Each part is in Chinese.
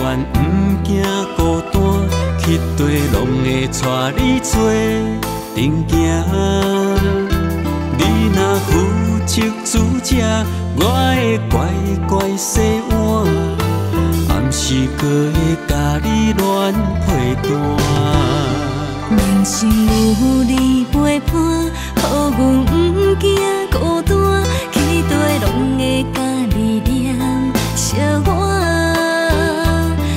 远不惊孤单，去地拢会带你做阵行。你若负责主者，我会乖乖洗碗，暗时搁会甲你乱配单。人生有你陪伴，予阮不惊孤单，去地拢会甲你念相伴。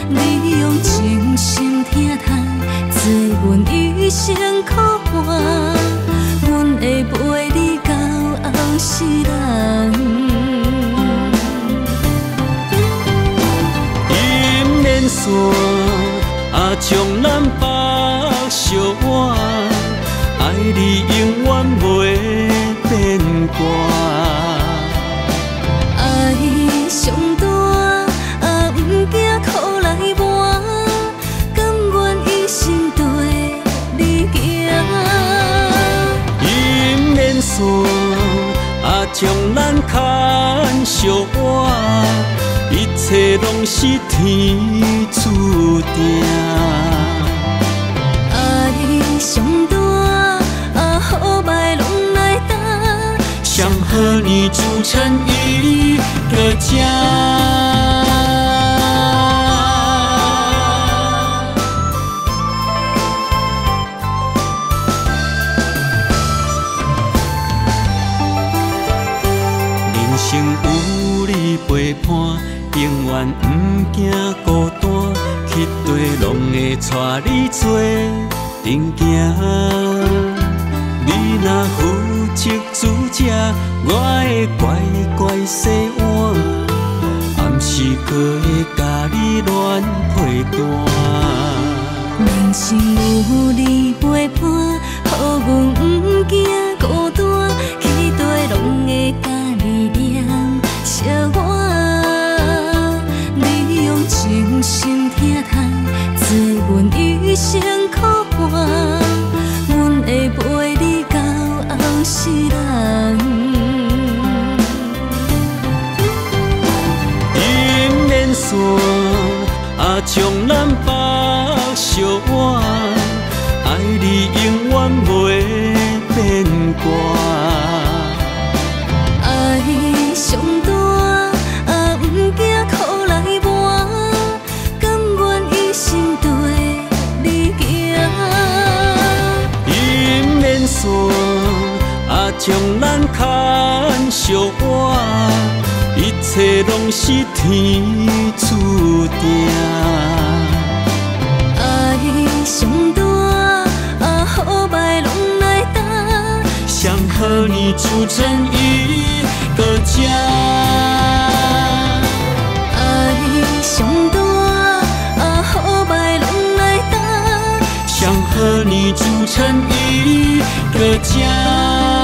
你用真心疼痛，做阮余生苦患，阮会陪你到后世人。姻缘线将咱绑相偎，爱你永远袂变卦。爱上大，不惊苦来磨，甘愿一生对你行。姻缘线将咱牵相偎，一切拢是天注定。上大，好歹拢来担，上好年主参与个正。人生有你陪伴，永远不惊孤单，去地拢会带你做阵行。你若负责主者，我会乖乖洗碗，暗时搁会甲你乱配单。人生有你陪伴，予阮不惊孤单，去地拢会甲你念相伴。你用真心疼痛，做阮余生苦患，阮会陪你到后世人。姻缘线将咱绑相偎，爱你永远袂变卦。爱上大，不惊苦来磨，甘愿一生对你行。姻缘线将咱牵相偎，一切拢是天注定。爱上大，好歹拢来担，上好年主参与个正。爱上大，好歹拢来担，上好年主参与个正。